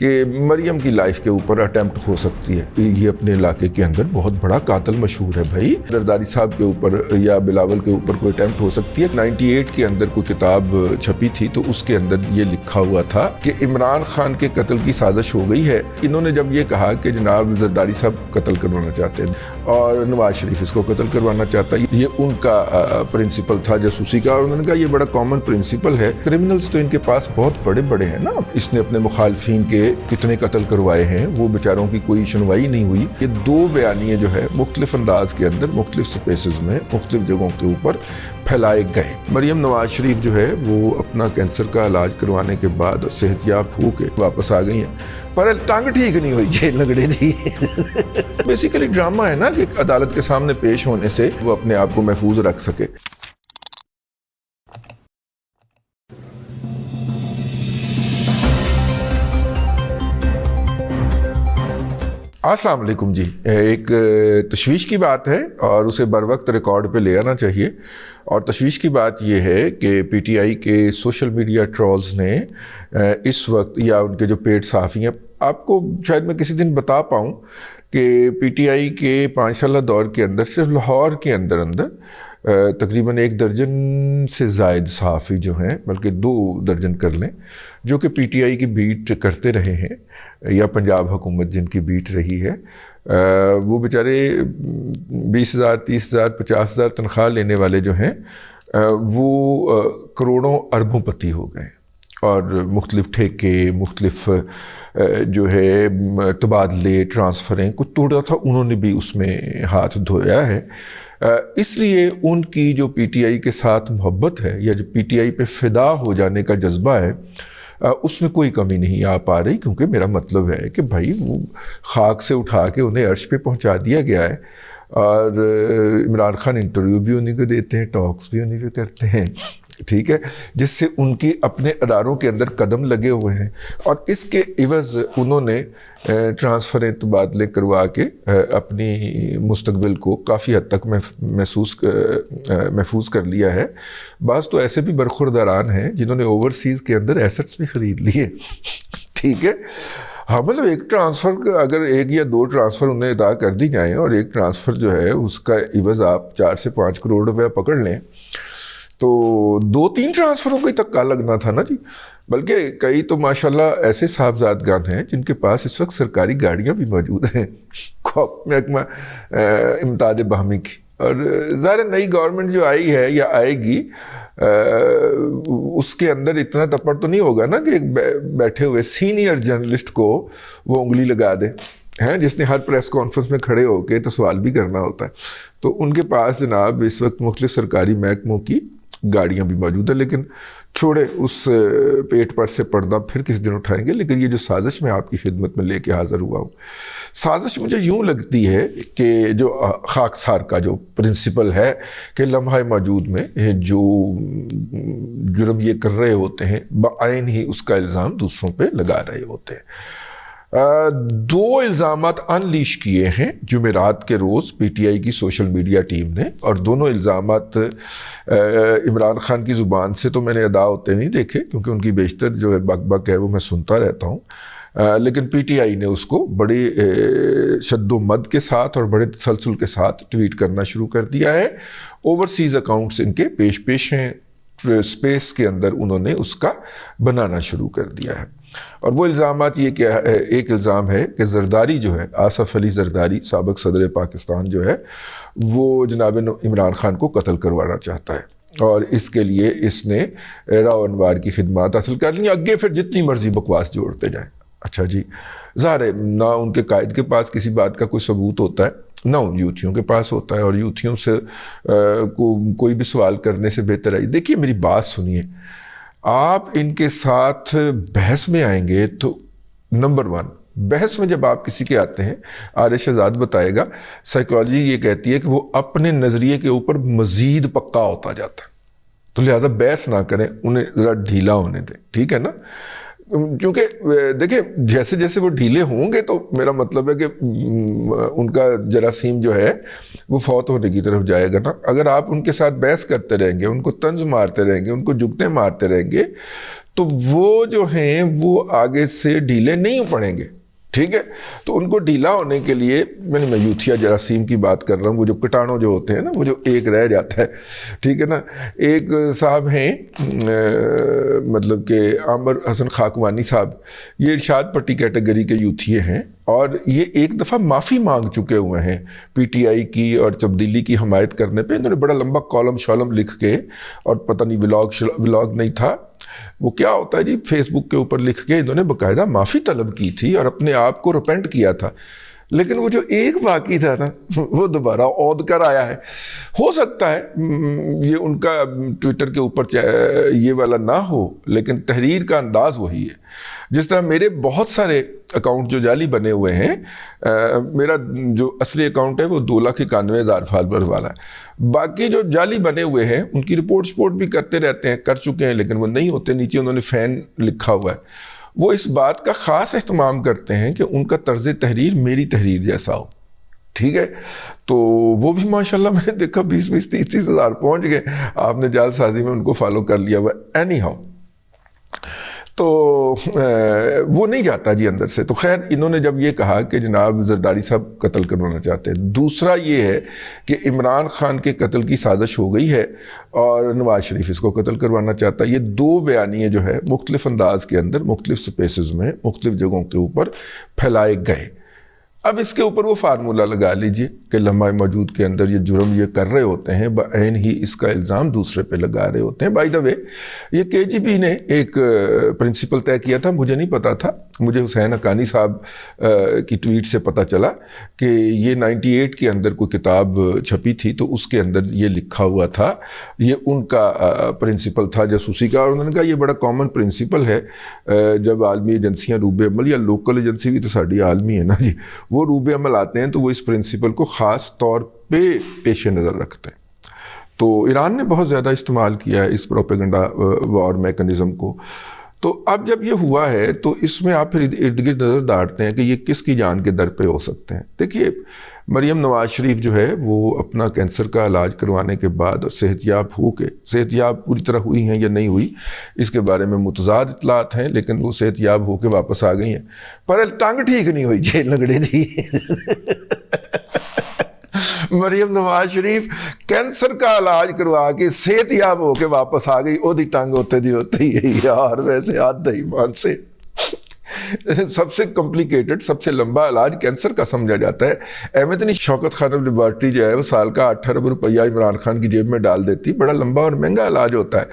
کہ مریم کی لائف کے اوپر اٹیمپٹ ہو سکتی ہے. یہ اپنے علاقے کے اندر بہت بڑا قاتل مشہور ہے بھائی. زرداری صاحب کے اوپر یا بلاول کے اوپر کوئی اٹیمپٹ ہو سکتی ہے. 98 کے اندر کوئی کتاب چھپی تھی تو اس کے اندر یہ لکھا ہوا تھا کہ عمران خان کے قتل کی سازش ہو گئی ہے. انہوں نے جب یہ کہا کہ جناب زرداری صاحب قتل کروانا چاہتے ہیں اور نواز شریف اس کو قتل کروانا چاہتا ہے, یہ ان کا پرنسپل تھا جاسوسی کا, اور انہوں نے کہا یہ بڑا کامن پرنسپل ہے. کرمنلز تو ان کے پاس بہت بڑے بڑے ہیں نا. اس نے اپنے مخالفین کے کتنے قتل کروائے ہیں, وہ بیچاروں کی کوئی سنوائی نہیں ہوئی. یہ دو بیانیے جو ہے مختلف انداز کے اندر مختلف سپیسز میں مختلف جگہوں کے اوپر پھیلائے گئے. مریم نواز شریف جو ہے وہ اپنا کینسر کا علاج کروانے کے بعد صحت یاب ہو کے واپس آ گئی ہیں, پر ٹانگ ٹھیک نہیں ہوئی, جیل لگڑے تھی. بیسیکلی ڈرامہ ہے نا کہ عدالت کے سامنے پیش ہونے سے وہ اپنے آپ کو محفوظ رکھ سکے. السلام علیکم جی. ایک تشویش کی بات ہے اور اسے بر وقت ریکارڈ پہ لے آنا چاہیے. اور تشویش کی بات یہ ہے کہ پی ٹی آئی کے سوشل میڈیا ٹرولز نے اس وقت, یا ان کے جو پیڈ صحافی ہیں, آپ کو شاید میں کسی دن بتا پاؤں کہ پی ٹی آئی کے 5 سالہ دور کے اندر صرف لاہور کے اندر تقریباً 1 درجن سے زائد صحافی جو ہیں, بلکہ 2 درجن کر لیں, جو کہ پی ٹی آئی کی بیٹ کرتے رہے ہیں, یا پنجاب حکومت جن کی بیٹ رہی ہے, وہ بیچارے 20,000 30,000 50,000 تنخواہ لینے والے جو ہیں وہ کروڑوں اربوں پتی ہو گئے. اور مختلف ٹھیکے, مختلف جو ہے تبادلے, ٹرانسفریں, کچھ توڑا تھا انہوں نے بھی اس میں ہاتھ دھویا ہے. اس لیے ان کی جو پی ٹی آئی کے ساتھ محبت ہے, یا جو پی ٹی آئی پہ فدا ہو جانے کا جذبہ ہے, اس میں کوئی کمی نہیں آ پا رہی. کیونکہ میرا مطلب ہے کہ بھائی وہ خاک سے اٹھا کے انہیں عرش پہ پہنچا دیا گیا ہے, اور عمران خان انٹرویو بھی انہیں کو دیتے ہیں, ٹاکس بھی انہیں پہ کرتے ہیں, ٹھیک ہے, جس سے ان کی اپنے اداروں کے اندر قدم لگے ہوئے ہیں. اور اس کے عوض انہوں نے ٹرانسفریں تبادلے کروا کے اپنی مستقبل کو کافی حد تک محفوظ کر لیا ہے. بعض تو ایسے بھی برخورداران ہیں جنہوں نے اوورسیز کے اندر ایسٹس بھی خرید لیے, ٹھیک ہے. ہاں, مطلب ایک ٹرانسفر, اگر 1 یا 2 ٹرانسفر انہیں ادا کر دی جائیں, اور ایک ٹرانسفر جو ہے اس کا عوض آپ 4 سے 5 کروڑ روپے پکڑ لیں, تو 2-3 ٹرانسفروں کا تکا لگنا تھا نا جی. بلکہ کئی تو ماشاءاللہ ایسے صاحبزادگان ہیں جن کے پاس اس وقت سرکاری گاڑیاں بھی موجود ہیں, محکمہ امداد باہمی کی. اور ظاہر نئی گورنمنٹ جو آئی ہے یا آئے گی, اس کے اندر اتنا تپڑ تو نہیں ہوگا نا کہ ایک بیٹھے ہوئے سینئر جرنلسٹ کو وہ انگلی لگا دے, جس نے ہر پریس کانفرنس میں کھڑے ہو کے تو سوال بھی کرنا ہوتا ہے. تو ان کے پاس جناب اس وقت مختلف سرکاری محکموں کی گاڑیاں بھی موجود ہیں. لیکن چھوڑے اس پیٹ پر سے پردہ پھر کس دن اٹھائیں گے. لیکن یہ جو سازش میں آپ کی خدمت میں لے کے حاضر ہوا ہوں, سازش مجھے یوں لگتی ہے کہ جو خاکسار کا جو پرنسپل ہے کہ لمحہ موجود میں جو جرم یہ کر رہے ہوتے ہیں, بعین ہی اس کا الزام دوسروں پہ لگا رہے ہوتے ہیں. 2 الزامات انلیش کیے ہیں جمعرات کے روز پی ٹی آئی کی سوشل میڈیا ٹیم نے, اور دونوں الزامات عمران خان کی زبان سے تو میں نے ادا ہوتے نہیں دیکھے, کیونکہ ان کی بیشتر جو ہے بک بک ہے وہ میں سنتا رہتا ہوں. لیکن پی ٹی آئی نے اس کو بڑے شد و مد کے ساتھ اور بڑے تسلسل کے ساتھ ٹویٹ کرنا شروع کر دیا ہے. اوورسیز اکاؤنٹس ان کے پیش ہیں, اسپیس کے اندر انہوں نے اس کا بنانا شروع کر دیا ہے. اور وہ الزامات یہ کہ ایک الزام ہے کہ زرداری جو ہے, آصف علی زرداری سابق صدر پاکستان جو ہے, وہ جناب عمران خان کو قتل کروانا چاہتا ہے, اور اس کے لیے اس نے راؤ انوار کی خدمات حاصل کر لی. آگے پھر جتنی مرضی بکواس جوڑتے جائیں. اچھا جی, ظاہر ہے نہ ان کے قائد کے پاس کسی بات کا کوئی ثبوت ہوتا ہے, نہ ان یوتھیوں کے پاس ہوتا ہے, اور یوتھیوں سے کوئی بھی سوال کرنے سے بہتر ہے. دیکھیے میری بات سنیے, آپ ان کے ساتھ بحث میں آئیں گے تو نمبر 1 بحث میں جب آپ کسی کے آتے ہیں, عارف شہزاد بتائے گا, سائیکالوجی یہ کہتی ہے کہ وہ اپنے نظریے کے اوپر مزید پکا ہوتا جاتا ہے. تو لہذا بحث نہ کریں, انہیں ذرا ڈھیلا ہونے دیں, ٹھیک ہے نا. چونکہ دیکھیں جیسے جیسے وہ ڈھیلے ہوں گے تو میرا مطلب ہے کہ ان کا جراثیم جو ہے وہ فوت ہونے کی طرف جائے گا نا. اگر آپ ان کے ساتھ بحث کرتے رہیں گے, ان کو طنز مارتے رہیں گے, ان کو جگتیں مارتے رہیں گے, تو وہ جو ہیں وہ آگے سے ڈھیلے نہیں پڑیں گے. ٹھیک ہے, تو ان کو ڈھیلا ہونے کے لیے میں یوتھیا جراثیم کی بات کر رہا ہوں, وہ جو کٹانو جو ہوتے ہیں نا, وہ جو ایک رہ جاتا ہے, ٹھیک ہے نا. ایک صاحب ہیں مطلب کہ عامر حسن خاکوانی صاحب, یہ ارشاد پٹی کیٹیگری کے یوتھیے ہیں, اور یہ ایک دفعہ معافی مانگ چکے ہوئے ہیں پی ٹی آئی کی اور تبدیلی کی حمایت کرنے پہ. انہوں نے بڑا لمبا کالم شالم لکھ کے, اور پتہ نہیں ولاگ نہیں تھا, وہ کیا ہوتا ہے جی, فیس بک کے اوپر لکھ کے انہوں نے باقاعدہ معافی طلب کی تھی اور اپنے آپ کو ریپینٹ کیا تھا. لیکن وہ جو ایک باقی تھا نا, وہ دوبارہ عود کر آیا ہے. ہو سکتا ہے یہ ان کا ٹویٹر کے اوپر یہ والا نہ ہو, لیکن تحریر کا انداز وہی ہے. جس طرح میرے بہت سارے اکاؤنٹ جو جعلی بنے ہوئے ہیں, میرا جو اصلی اکاؤنٹ ہے وہ 2,91,000 فالوور والا ہے. باقی جو جعلی بنے ہوئے ہیں ان کی رپورٹ بھی کرتے رہتے ہیں, کر چکے ہیں, لیکن وہ نہیں ہوتے. نیچے انہوں نے فین لکھا ہوا ہے. وہ اس بات کا خاص اہتمام کرتے ہیں کہ ان کا طرز تحریر میری تحریر جیسا ہو. ٹھیک ہے, تو وہ بھی ماشاءاللہ میں نے دیکھا 20-30 ہزار پہنچ گئے. آپ نے جال سازی میں ان کو فالو کر لیا ہوا. اینی ہاؤ, تو وہ نہیں جاتا جی اندر سے. تو خیر انہوں نے جب یہ کہا کہ جناب زرداری صاحب قتل کروانا چاہتے ہیں. دوسرا یہ ہے کہ عمران خان کے قتل کی سازش ہو گئی ہے اور نواز شریف اس کو قتل کروانا چاہتا ہے. یہ دو بیانیے جو ہے مختلف انداز کے اندر مختلف سپیسز میں مختلف جگہوں کے اوپر پھیلائے گئے. اب اس کے اوپر وہ فارمولہ لگا لیجئے کہ لمحہ موجود کے اندر یہ جرم یہ کر رہے ہوتے ہیں, بعین ہی اس کا الزام دوسرے پہ لگا رہے ہوتے ہیں. بائی دا وے یہ کے جی بی نے ایک پرنسپل طے کیا تھا, مجھے نہیں پتا تھا. مجھے حسین حقانی صاحب کی ٹویٹ سے پتہ چلا کہ یہ 98 کے اندر کوئی کتاب چھپی تھی, تو اس کے اندر یہ لکھا ہوا تھا, یہ ان کا پرنسپل تھا جاسوسی کا. اور انہوں نے کہا یہ بڑا کامن پرنسپل ہے جب عالمی ایجنسیاں روب عمل, یا لوکل ایجنسی بھی تو ساری عالمی ہے نا جی, وہ روب عمل آتے ہیں تو وہ اس پرنسپل کو خاص طور پہ پیش نظر رکھتے ہیں. تو ایران نے بہت زیادہ استعمال کیا ہے اس پروپیگنڈا وار میکنزم کو. تو اب جب یہ ہوا ہے تو اس میں آپ پھر ارد گرد نظر داڑتے ہیں کہ یہ کس کی جان کے در پہ ہو سکتے ہیں. دیکھیے مریم نواز شریف جو ہے وہ اپنا کینسر کا علاج کروانے کے بعد صحت یاب پوری طرح ہوئی ہیں یا نہیں ہوئی اس کے بارے میں متضاد اطلاعات ہیں, لیکن وہ صحت یاب ہو کے واپس آ گئی ہیں. پر ٹانگ ٹھیک نہیں ہوئی جی لنگڑے دی. مریم نواز شریف کینسر کا علاج کروا کے صحت یاب ہو کے واپس آ گئی. وہ دی ٹانگ ہوتے ہی ہے یار, ویسے ہاتھ دہی مان سے سب سے کمپلیکیٹڈ سب سے لمبا علاج کینسر کا سمجھا جاتا ہے. احمد علی شوکت خانم لیبارٹری جو ہے وہ سال کا 8 ارب روپیہ عمران خان کی جیب میں ڈال دیتی. بڑا لمبا اور مہنگا علاج ہوتا ہے,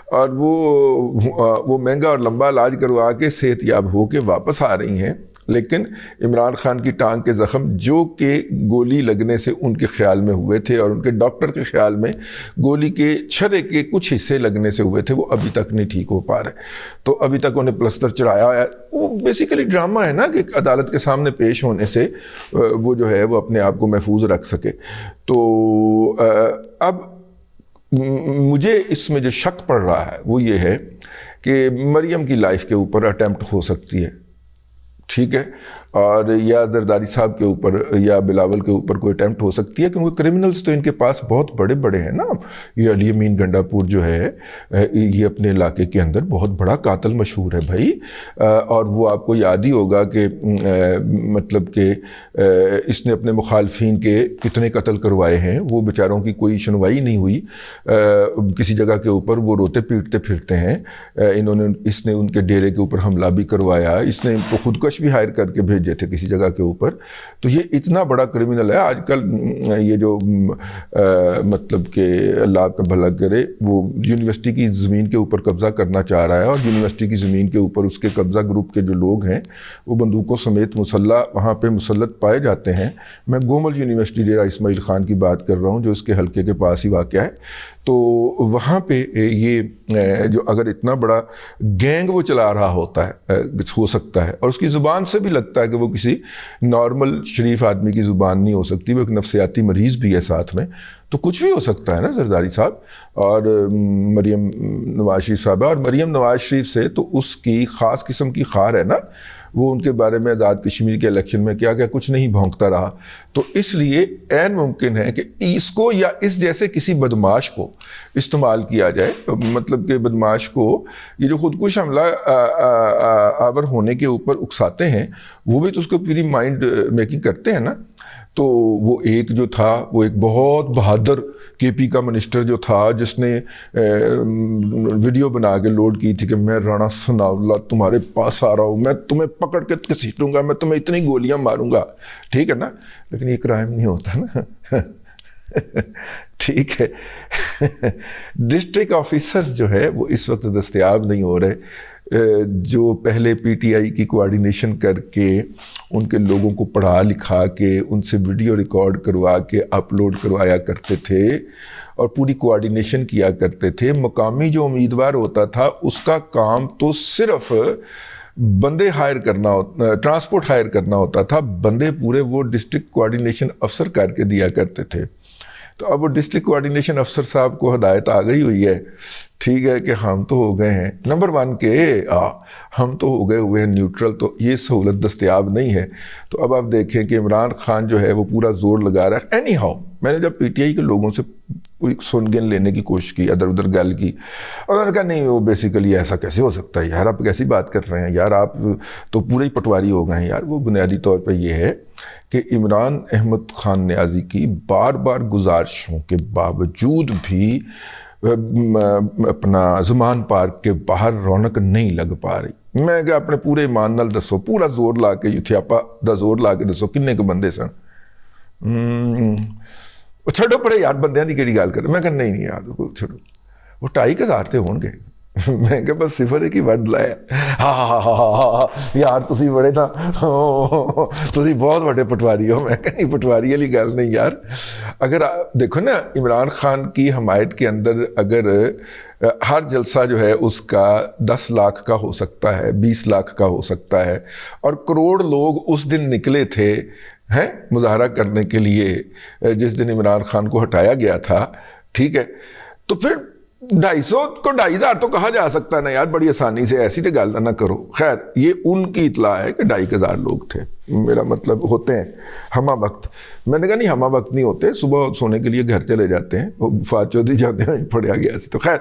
اور وہ مہنگا اور لمبا علاج کروا کے صحت یاب ہو کے واپس آ رہی ہیں. لیکن عمران خان کی ٹانگ کے زخم جو کہ گولی لگنے سے ان کے خیال میں ہوئے تھے اور ان کے ڈاکٹر کے خیال میں گولی کے چھرے کے کچھ حصے لگنے سے ہوئے تھے, وہ ابھی تک نہیں ٹھیک ہو پا رہے. تو ابھی تک انہیں پلسٹر چڑھایا ہے. وہ بیسیکلی ڈرامہ ہے نا کہ عدالت کے سامنے پیش ہونے سے وہ جو ہے وہ اپنے آپ کو محفوظ رکھ سکے. تو اب مجھے اس میں جو شک پڑ رہا ہے وہ یہ ہے کہ مریم کی لائف کے اوپر اٹیمپٹ ہو سکتی ہے, ٹھیک ہے, اور یا زرداری صاحب کے اوپر یا بلاول کے اوپر کوئی اٹیمپٹ ہو سکتی ہے, کیونکہ کرمنلز تو ان کے پاس بہت بڑے بڑے ہیں نا. یہ علی امین گنڈا پور جو ہے یہ اپنے علاقے کے اندر بہت بڑا قاتل مشہور ہے بھائی, اور وہ آپ کو یاد ہی ہوگا کہ مطلب کہ اس نے اپنے مخالفین کے کتنے قتل کروائے ہیں. وہ بیچاروں کی کوئی سنوائی نہیں ہوئی کسی جگہ کے اوپر, وہ روتے پیٹتے پھرتے ہیں. اس نے ان کے ڈیرے کے اوپر حملہ بھی کروایا, اس نے ان کو خودکش بھی ہائر کر کے بھیجے تھے کسی جگہ کے اوپر. تو یہ اتنا بڑا کرمنل ہے. آج کل یہ جو مطلب کہ اللہ کا بھلا کرے وہ یونیورسٹی کی زمین کے اوپر قبضہ کرنا چاہ رہا ہے, اور یونیورسٹی کی زمین کے اوپر اس کے قبضہ گروپ کے جو لوگ ہیں وہ بندوقوں سمیت مسلح وہاں پہ مسلط پائے جاتے ہیں. میں گومل یونیورسٹی ڈیرہ اسماعیل خان کی بات کر رہا ہوں جو اس کے حلقے کے پاس ہی واقع ہے. تو وہاں پہ یہ جو اگر اتنا بڑا گینگ وہ چلا رہا ہوتا ہے ہو سکتا ہے, اور اس کی زبان سے بھی لگتا ہے کہ وہ کسی نارمل شریف آدمی کی زبان نہیں ہو سکتی, وہ ایک نفسیاتی مریض بھی ہے ساتھ میں. تو کچھ بھی ہو سکتا ہے نا زرداری صاحب اور مریم نواز شریف صاحبہ. اور مریم نواز شریف سے تو اس کی خاص قسم کی خار ہے نا, وہ ان کے بارے میں آزاد کشمیر کے الیکشن میں کیا کیا کچھ نہیں بھونکتا رہا. تو اس لیے عین ممکن ہے کہ اس کو یا اس جیسے کسی بدماش کو استعمال کیا جائے, مطلب کہ بدماش کو یہ جو خودکش حملہ آور ہونے کے اوپر اکساتے ہیں, وہ بھی تو اس کو پوری مائنڈ میکنگ کرتے ہیں نا. تو وہ ایک جو تھا وہ ایک بہت بہادر کے پی کا منسٹر جو تھا, جس نے ویڈیو بنا کے لوڈ کی تھی کہ میں رانا ثناء اللہ تمہارے پاس آ رہا ہوں, میں تمہیں پکڑ کے گھسیٹوں گا, میں تمہیں اتنی گولیاں ماروں گا, ٹھیک ہے نا. لیکن یہ کرائم نہیں ہوتا نا. ٹھیک ہے. ڈسٹرکٹ آفیسرز جو ہے وہ اس وقت دستیاب نہیں ہو رہے, جو پہلے پی ٹی آئی کی کوآرڈینیشن کر کے ان کے لوگوں کو پڑھا لکھا کے ان سے ویڈیو ریکارڈ کروا کے اپلوڈ کروایا کرتے تھے اور پوری کوآرڈینیشن کیا کرتے تھے. مقامی جو امیدوار ہوتا تھا اس کا کام تو صرف بندے ہائر کرنا, ٹرانسپورٹ ہائر کرنا ہوتا تھا, بندے پورے وہ ڈسٹرکٹ کوآرڈینیشن افسر کر کے دیا کرتے تھے. تو اب وہ ڈسٹرکٹ کوآرڈینیشن افسر صاحب کو ہدایت آ گئی ہوئی ہے, ٹھیک ہے, کہ ہم تو ہو گئے ہیں نمبر 1 کے, ہم تو ہو گئے ہوئے ہیں نیوٹرل, تو یہ سہولت دستیاب نہیں ہے. تو اب آپ دیکھیں کہ عمران خان جو ہے وہ پورا زور لگا رہا ہے. اینی ہاؤ میں نے جب پی ٹی آئی کے لوگوں سے سن گن لینے کی کوشش کی, ادھر ادھر گل کی, اور انہوں نے کہا نہیں وہ بیسیکلی ایسا کیسے ہو سکتا ہے یار, آپ کیسی بات کر رہے ہیں یار, آپ تو پورے ہی پٹواری ہو گئے ہیں یار. وہ بنیادی طور پہ یہ ہے کہ عمران احمد خان نیازی کی بار بار گزارشوں کے باوجود بھی اپنا زمان پارک کے باہر رونق نہیں لگ پا رہی. میں کہ اپنے پورے ایمان نال دسو, پورا زور لا کے یوتھیاپا دا زور لا کے دسو کنے کے بندے سن. چھڑو پڑے یار, بندیاں دی کیڑی گل کر. میں کہ نہیں یار چھڑو, وہ 2,500 تے ہون گے. میں کہ بس 0 ہی ورڈ لایا. یار تسی بڑے نا, تسی بہت بڑے پٹواری ہو. میں کہ نہیں, پٹواری والی گل نہیں یار. اگر دیکھو نا عمران خان کی حمایت کے اندر اگر ہر جلسہ جو ہے اس کا 10 لاکھ کا ہو سکتا ہے, 20 لاکھ کا ہو سکتا ہے, اور کروڑ لوگ اس دن نکلے تھے ہیں مظاہرہ کرنے کے لیے جس دن عمران خان کو ہٹایا گیا تھا, ٹھیک ہے, تو پھر 250 کو 2,500 تو کہا جا سکتا ہے نا یار بڑی آسانی سے, ایسی تو گل نہ کرو. خیر یہ ان کی اطلاع ہے کہ 2,500 لوگ تھے, میرا مطلب ہوتے ہیں ہمہ وقت. میں نے کہا نہیں ہمہ وقت نہیں ہوتے, صبح سونے کے لیے گھر چلے جاتے ہیں, وفات چودھری جاتے ہیں پڑھیا گیا سے. تو خیر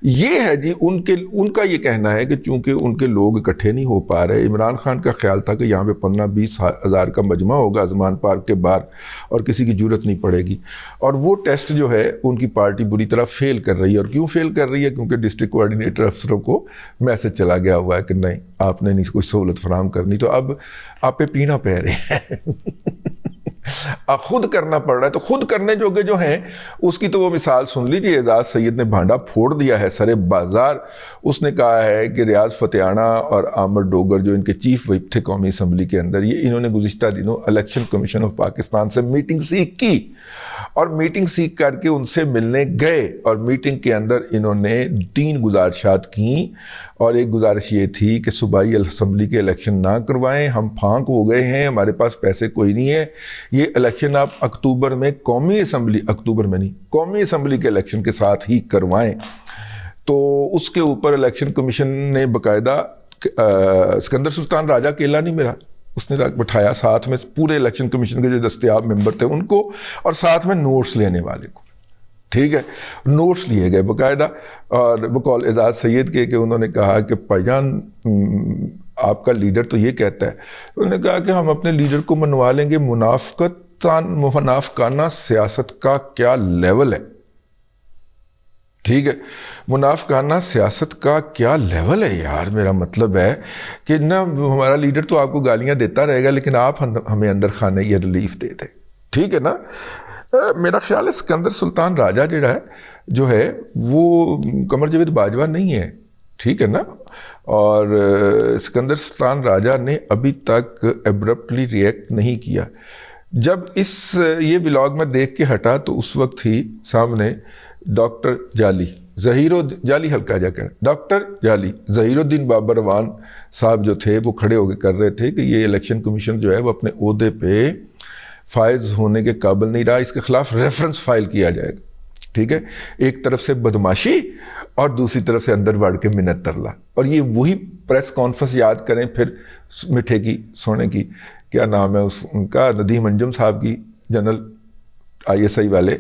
یہ ہے جی ان کا یہ کہنا ہے کہ چونکہ ان کے لوگ اکٹھے نہیں ہو پا رہے. عمران خان کا خیال تھا کہ یہاں پہ 15-20 ہزار کا مجمع ہوگا زمان پارک کے باہر اور کسی کی جرت نہیں پڑے گی, اور وہ ٹیسٹ جو ہے ان کی پارٹی بری طرح فیل کر رہی ہے. اور کیوں فیل کر رہی ہے؟ کیونکہ ڈسٹرکٹ کوآرڈینیٹر افسروں کو میسج چلا گیا ہوا ہے کہ نہیں آپ نے نہیں کوئی سہولت فراہم کرنی, تو اب آپ پہ پینا پہ رہے ہیں. خود کرنا پڑ رہا ہے. تو خود کرنے جوگے جو ہیں اس کی تو وہ مثال سن لیجیے. اعزاز سید نے بھانڈا پھوڑ دیا ہے سرے بازار. اس نے کہا ہے کہ ریاض فتیانہ اور عامر ڈوگر جو ان کے چیف وپ تھے قومی اسمبلی کے اندر, یہ انہوں نے گزشتہ دنوں الیکشن کمیشن آف پاکستان سے میٹنگ سیکھ کی, اور میٹنگ سیکھ کر کے ان سے ملنے گئے, اور میٹنگ کے اندر انہوں نے 3 گزارشات کیں, اور ایک گزارش یہ تھی کہ صوبائی اسمبلی کے الیکشن نہ کروائیں, ہم پھانک ہو گئے ہیں, ہمارے پاس پیسے کوئی نہیں ہے, یہ الیکشن آپ اکتوبر میں قومی اسمبلی کے الیکشن کے ساتھ ہی کروائیں. تو اس کے اوپر الیکشن کمیشن نے باقاعدہ سکندر سلطان راجہ اکیلا نہیں ملا, اس نے بٹھایا ساتھ میں پورے الیکشن کمیشن کے جو دستیاب ممبر تھے ان کو, اور ساتھ میں نوٹس لینے والے کو, ٹھیک ہے, نوٹس لیے گئے باقاعدہ. اور بقول اعزاز سید کے کہ انہوں نے کہا کہ بھائی جان آپ کا لیڈر تو یہ کہتا ہے, انہوں نے کہا کہ ہم اپنے لیڈر کو منوا لیں گے. منافقانہ سیاست کا کیا لیول ہے, ٹھیک ہے, منافقانہ سیاست کا کیا لیول ہے یار. میرا مطلب ہے کہ نہ ہمارا لیڈر تو آپ کو گالیاں دیتا رہے گا لیکن آپ ہمیں اندر خانے یہ ریلیف دے دیں, ٹھیک ہے نا. میرا خیال ہے سکندر سلطان راجہ جو ہے وہ قمر جاوید باجوہ نہیں ہے, ٹھیک ہے نا. اور سکندر سلطان راجہ نے ابھی تک ایبرپٹلی ریئیکٹ نہیں کیا. جب یہ ولاگ میں دیکھ کے ہٹا تو اس وقت ہی سامنے ڈاکٹر جعلی حلقہ جا کر ڈاکٹر جعلی ظہیر الدین بابر روان صاحب جو تھے وہ کھڑے ہو کے کر رہے تھے کہ یہ الیکشن کمیشن جو ہے وہ اپنے عہدے پہ فائز ہونے کے قابل نہیں رہا، اس کے خلاف ریفرنس فائل کیا جائے گا، ٹھیک ہے؟ ایک طرف سے بدماشی اور دوسری طرف سے اندر بڑھ کے منت ترلا. اور یہ وہی پریس کانفرنس یاد کریں پھر مٹھے کی سونے کی، کیا نام ہے ان کا، ندیم انجم صاحب کی، جنرل ISI والے،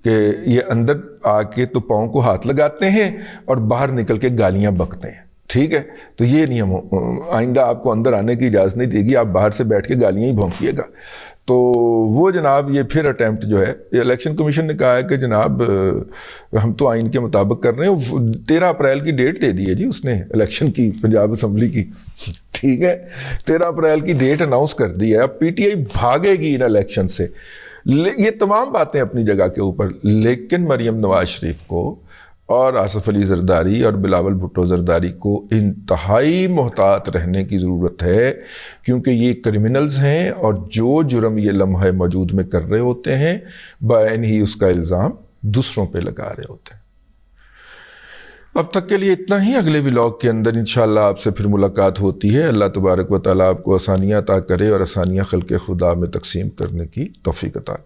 کہ یہ اندر آ کے تو پاؤں کو ہاتھ لگاتے ہیں اور باہر نکل کے گالیاں بکتے ہیں، ٹھیک ہے؟ تو یہ نہیں، ہم آئندہ آپ کو اندر آنے کی اجازت نہیں دے گی، آپ باہر سے بیٹھ کے گالیاں ہی بھونکیے گا. تو وہ جناب یہ پھر اٹیمپٹ جو ہے، یہ الیکشن کمیشن نے کہا ہے کہ جناب ہم تو آئین کے مطابق کر رہے ہیں. 13 اپریل کی ڈیٹ دے دی ہے جی اس نے الیکشن کی، پنجاب اسمبلی کی، ٹھیک ہے؟ 13 اپریل کی ڈیٹ اناؤنس کر دی ہے. اب PTI بھاگے گی ان الیکشن سے. یہ تمام باتیں اپنی جگہ کے اوپر، لیکن مریم نواز شریف کو اور آصف علی زرداری اور بلاول بھٹو زرداری کو انتہائی محتاط رہنے کی ضرورت ہے، کیونکہ یہ کرمنلز ہیں اور جو جرم یہ لمحہ موجود میں کر رہے ہوتے ہیں بعین ہی اس کا الزام دوسروں پہ لگا رہے ہوتے ہیں. اب تک کے لیے اتنا ہی. اگلے ولاگ کے اندر انشاءاللہ آپ سے پھر ملاقات ہوتی ہے. اللہ تبارک و تعالیٰ آپ کو آسانیاں عطا کرے اور آسانیاں خلق خدا میں تقسیم کرنے کی توفیق عطا کرے.